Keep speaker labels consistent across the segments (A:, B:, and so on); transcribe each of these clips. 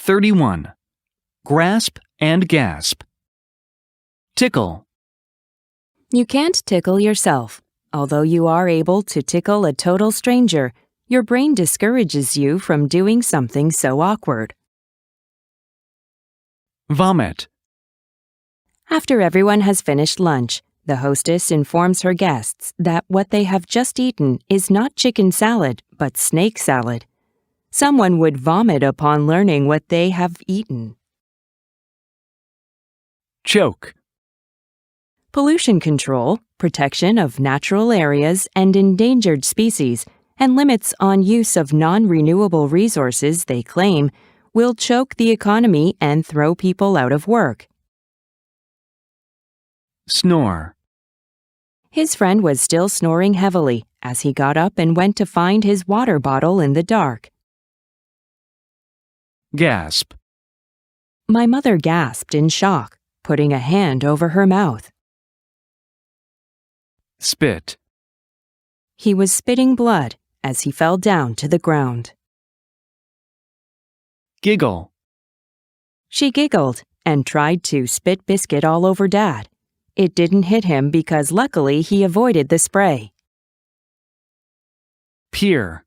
A: 31. Grasp and gasp. Tickle.
B: You can't tickle yourself. Although you are able to tickle a total stranger, your brain discourages you from doing something so awkward.
A: Vomit.
B: After everyone has finished lunch, the hostess informs her guests that what they have just eaten is not chicken salad, but snake salad. Someone would vomit upon learning what they have eaten.
A: Choke.
B: Pollution control, protection of natural areas and endangered species, and limits on use of non-renewable resources, they claim, will choke the economy and throw people out of work.
A: Snore.
B: His friend was still snoring heavily as he got up and went to find his water bottle in the dark.
A: Gasp.
B: My mother gasped in shock, putting a hand over her mouth.
A: Spit.
B: He was spitting blood as he fell down to the ground.
A: Giggle.
B: She giggled and tried to spit biscuit all over Dad. It didn't hit him because luckily he avoided the spray.
A: Peer.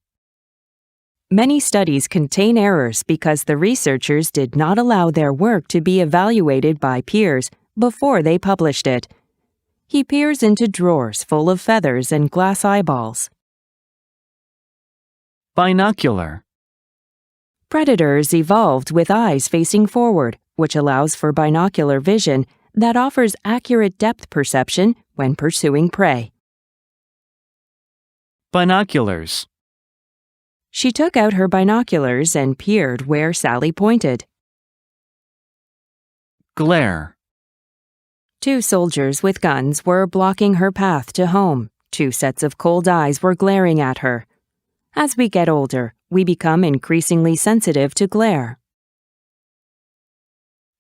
B: Many studies contain errors because the researchers did not allow their work to be evaluated by peers before they published it. He peers into drawers full of feathers and glass eyeballs.
A: Binocular.
B: Predators evolved with eyes facing forward, which allows for binocular vision that offers accurate depth perception when pursuing prey.
A: Binoculars.
B: She took out her binoculars and peered where Sally pointed.
A: Glare.
B: 2 soldiers with guns were blocking her path to home. 2 sets of cold eyes were glaring at her. As we get older, we become increasingly sensitive to glare.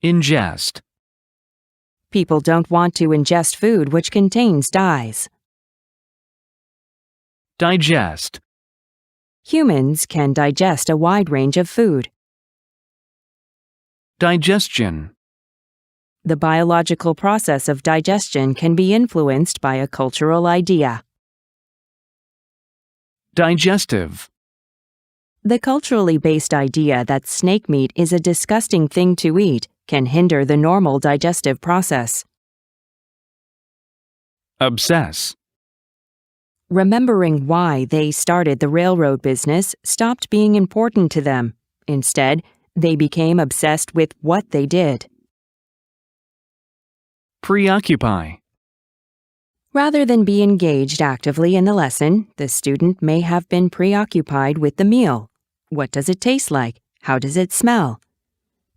A: Ingest.
B: People don't want to ingest food which contains dyes.
A: Digest.
B: Humans can digest a wide range of food.
A: Digestion.
B: The biological process of digestion can be influenced by a cultural idea.
A: Digestive.
B: The culturally based idea that snake meat is a disgusting thing to eat can hinder the normal digestive process.
A: Obsess.
B: Remembering why they started the railroad business stopped being important to them. Instead, they became obsessed with what they did.
A: Preoccupy.
B: Rather than be engaged actively in the lesson, the student may have been preoccupied with the meal. What does it taste like? How does it smell?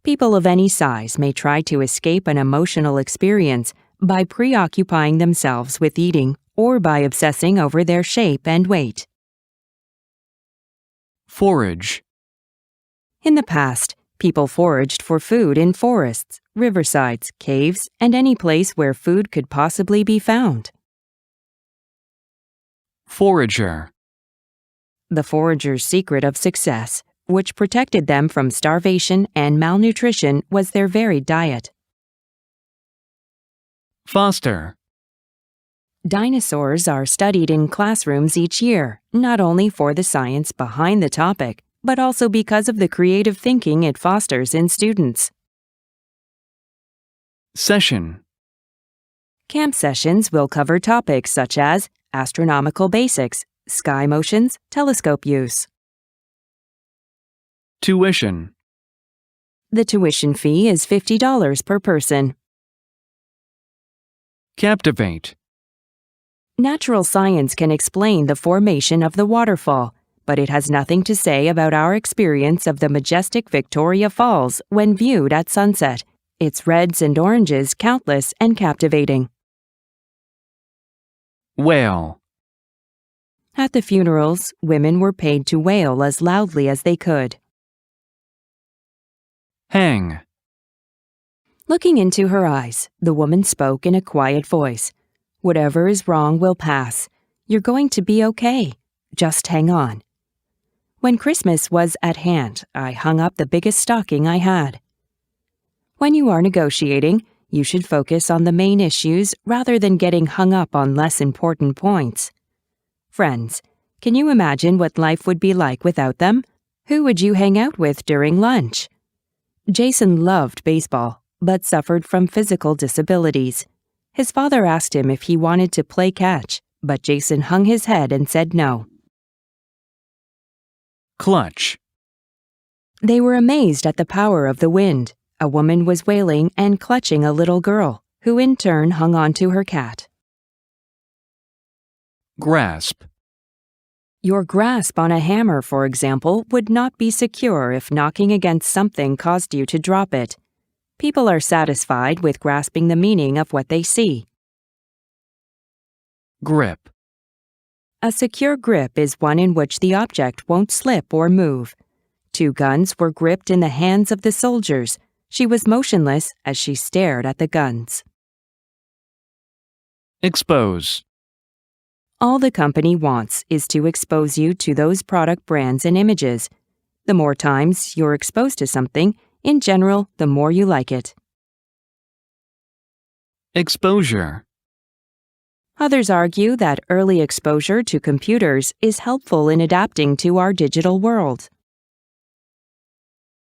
B: People of any size may try to escape an emotional experience by preoccupying themselves with eating or by obsessing over their shape and weight.
A: Forage.
B: In the past, people foraged for food in forests, riversides, caves, and any place where food could possibly be found.
A: Forager.
B: The forager's secret of success, which protected them from starvation and malnutrition, was their varied diet.
A: Foster.
B: Dinosaurs are studied in classrooms each year, not only for the science behind the topic, but also because of the creative thinking it fosters in students.
A: Session.
B: Camp sessions will cover topics such as astronomical basics, sky motions, telescope use.
A: Tuition.
B: The tuition fee is $50 per person.
A: Captivate.
B: Natural science can explain the formation of the waterfall, but it has nothing to say about our experience of the majestic Victoria Falls when viewed at sunset. Its reds and oranges countless and captivating.
A: Wail.
B: At the funerals, women were paid to wail as loudly as they could.
A: Hang.
B: Looking into her eyes, the woman spoke in a quiet voice. Whatever is wrong will pass. You're going to be okay. Just hang on. When Christmas was at hand, I hung up the biggest stocking I had. When you are negotiating, you should focus on the main issues rather than getting hung up on less important points. Friends, can you imagine what life would be like without them? Who would you hang out with during lunch? Jason loved baseball, but suffered from physical disabilities. His father asked him if he wanted to play catch, but Jason hung his head and said no.
A: Clutch.
B: They were amazed at the power of the wind. A woman was wailing and clutching a little girl, who in turn hung on to her cat.
A: Grasp.
B: Your grasp on a hammer, for example, would not be secure if knocking against something caused you to drop it. People are satisfied with grasping the meaning of what they see.
A: Grip.
B: A secure grip is one in which the object won't slip or move. 2 guns were gripped in the hands of the soldiers. She was motionless as she stared at the guns.
A: Expose.
B: All the company wants is to expose you to those product brands and images. The more times you're exposed to something, in general, the more you like it.
A: Exposure.
B: Others argue that early exposure to computers is helpful in adapting to our digital world.